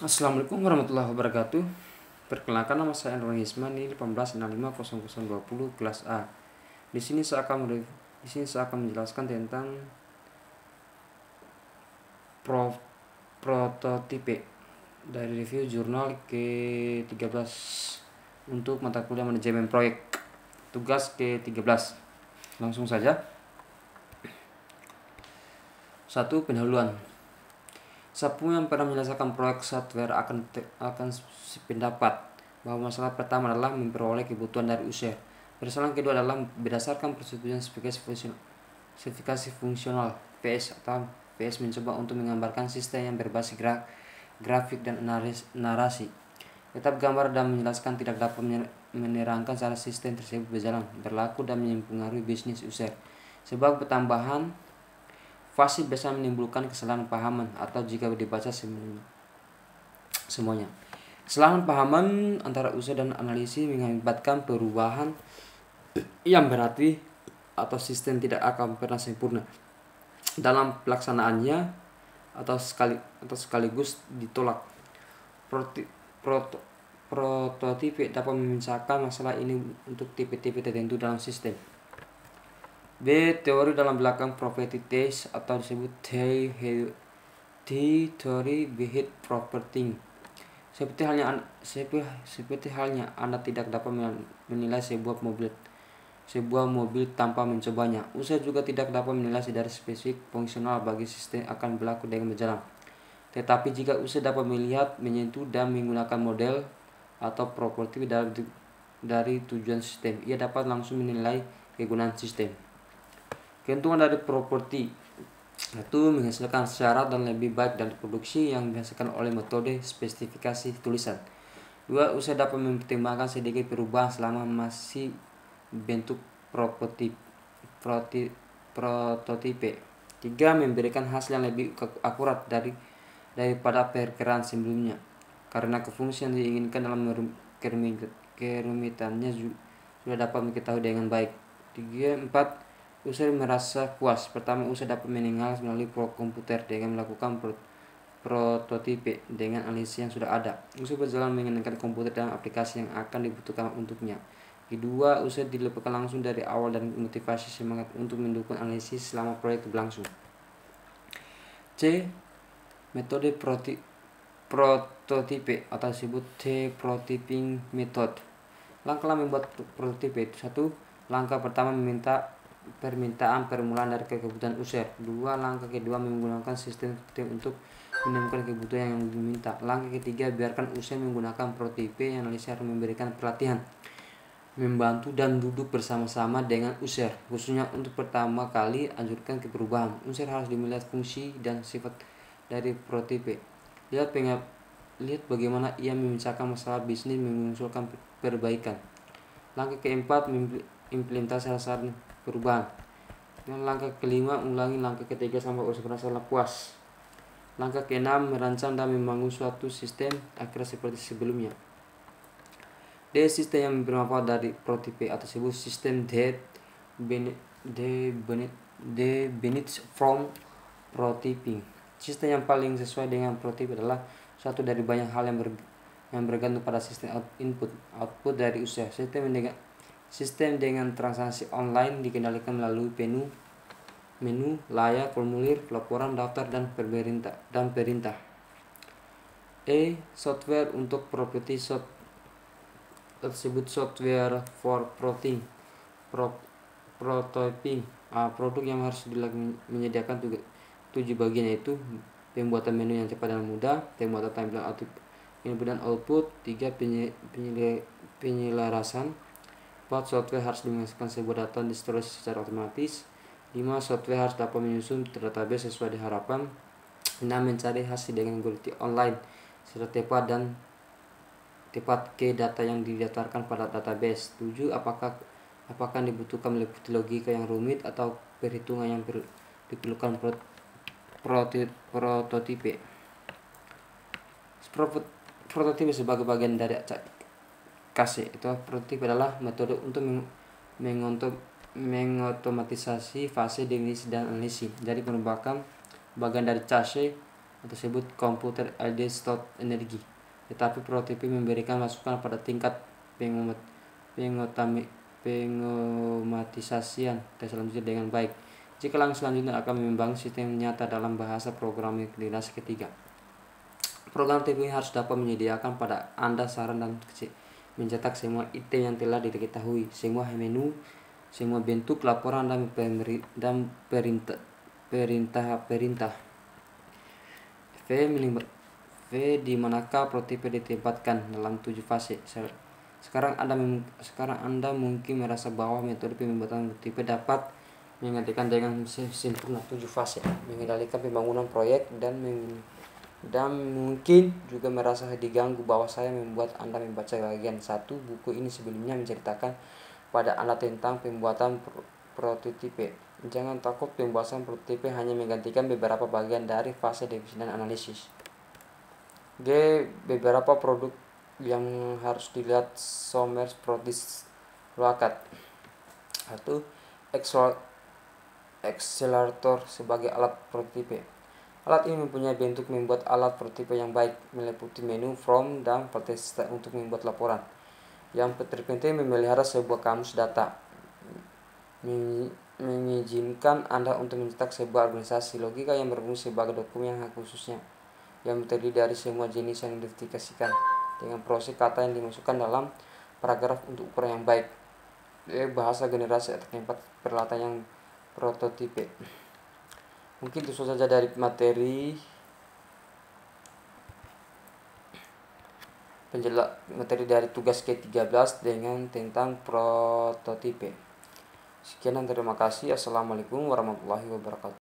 Assalamualaikum warahmatullahi wabarakatuh. Perkenalkan, nama saya Anwar Hismani 18650020 kelas A. Di sini saya akan menjelaskan tentang prototipe dari review jurnal ke-13 untuk mata kuliah manajemen proyek. Tugas ke-13. Langsung saja. 1. Pendahuluan. Siapapun yang pernah menyelesaikan proyek software akan sependapat bahwa masalah pertama adalah memperoleh kebutuhan dari user. Persoalan kedua adalah berdasarkan persetujuan spesifikasi fungsional PS atau PS mencoba untuk menggambarkan sistem yang berbasis grafik dan narasi. Tetap gambar dan menjelaskan tidak dapat menerangkan cara sistem tersebut berjalan, berlaku dan mempengaruhi bisnis user. Sebab pertambahan fasih bisa menimbulkan kesalahan pahaman atau jika dibaca semuanya. Kesalahan pahaman antara user dan analisis mengakibatkan perubahan yang berarti atau sistem tidak akan pernah sempurna dalam pelaksanaannya atau sekaligus ditolak. Prototipe dapat memecahkan masalah ini untuk tipe-tipe tertentu dalam sistem. B. Teori dalam belakang property test atau disebut theory behind property. Seperti halnya Anda tidak dapat menilai sebuah mobil tanpa mencobanya. User juga tidak dapat menilai dari spesifik fungsional bagi sistem akan berlaku dengan berjalan. Tetapi jika user dapat melihat, menyentuh dan menggunakan model atau properti dari tujuan sistem, ia dapat langsung menilai kegunaan sistem. Keuntungan dari properti itu menghasilkan syarat dan lebih baik dari produksi yang dihasilkan oleh metode spesifikasi tulisan. 2. User dapat mempertimbangkan sedikit perubahan selama masih bentuk prototipe. 3. Memberikan hasil yang lebih akurat daripada perkiraan sebelumnya, karena kefungsian yang diinginkan dalam kerumitannya sudah dapat diketahui dengan baik. 4. User merasa puas. Pertama, user dapat mengenal melalui komputer dengan melakukan prototipe dengan analisis yang sudah ada. User berjalan mengenalkan komputer dan aplikasi yang akan dibutuhkan untuknya. Kedua, user dilepaskan langsung dari awal dan motivasi semangat untuk mendukung analisis selama proyek berlangsung. C. Metode prototipe atau disebut T-prototyping method. Langkah membuat prototipe itu: 1. Langkah pertama permintaan permulaan dari kebutuhan user. 2. Langkah kedua menggunakan sistem untuk menemukan kebutuhan yang diminta. Langkah ketiga, biarkan user menggunakan prototipe yang analisis memberikan pelatihan, membantu dan duduk bersama-sama dengan user. Khususnya untuk pertama kali anjurkan perubahan, user harus melihat fungsi dan sifat dari prototipe. Lihat bagaimana ia memecahkan masalah bisnis, mengusulkan perbaikan. Langkah keempat, implementasi sasaran perubahan. Dan langkah kelima, ulangi langkah ketiga sampai user merasa puas. Langkah keenam, merancang dan membangun suatu sistem akhir seperti sebelumnya. D. Sistem yang bermanfaat dari prototipe atau disebut sistem that benefits from prototyping. Sistem yang paling sesuai dengan prototipe adalah satu dari banyak hal yang bergantung pada sistem output dari user. Sistem dengan transaksi online dikendalikan melalui menu, layar, formulir, laporan, daftar, dan perintah. E. Software untuk properti tersebut software for prototyping. Produk yang harus menyediakan 7 bagian, yaitu pembuatan menu yang cepat dan mudah, pembuatan tampilan input dan output. 3. Penyelarasan. 4. Software harus menghasilkan sebuah data di storage secara otomatis. 5. Software harus dapat menyusun database sesuai harapan. 6. Mencari hasil dengan algoritma online secara tepat ke data yang didaftarkan pada database. 7. Apakah dibutuhkan meliputi logika yang rumit atau perhitungan yang diperlukan prototipe. Prototipe sebagai bagian dari KC. Itu prototipe adalah metode untuk mengotomatisasi fase definisi dan analisis. Jadi merupakan bagian dari CASE atau disebut Computer Aided Stored Energy. Tetapi prototipe memberikan masukan pada tingkat pengotomatisasian tes selanjutnya dengan baik. Jika langkah selanjutnya akan membangun sistem nyata dalam bahasa programming generasi ketiga. Program TV harus dapat menyediakan pada Anda saran dan mencetak semua item yang telah diketahui, semua menu, semua bentuk laporan dan perintah. V. Di manakah prototipe ditempatkan dalam 7 fase? Sekarang Anda mungkin merasa bahwa metode pembuatan prototipe dapat menggantikan dengan sempurna 7 fase, mengendalikan pembangunan proyek dan mungkin juga merasa diganggu bahwa saya membuat Anda membaca bagian 1 buku ini sebelumnya menceritakan pada Anda tentang pembuatan prototipe. Jangan takut, pembuatan prototipe hanya menggantikan beberapa bagian dari fase definisi dan analisis. G. Beberapa produk yang harus dilihat Somers Protis Loakat. 1. Accelerator sebagai alat prototipe. Alat ini mempunyai bentuk membuat alat prototipe yang baik, meliputi menu, from, dan pretest untuk membuat laporan. Yang terpenting, memelihara sebuah kamus data, mengizinkan Anda untuk mencetak sebuah organisasi logika yang berfungsi sebagai dokumen yang khususnya, yang terdiri dari semua jenis yang diidentifikasikan dengan proses kata yang dimasukkan dalam paragraf untuk ukuran yang baik. Bahasa generasi keempat, peralatan yang prototipe. Mungkin itu saja dari materi dari tugas ke-13 dengan tentang prototipe. Sekian dan terima kasih. Assalamualaikum warahmatullahi wabarakatuh.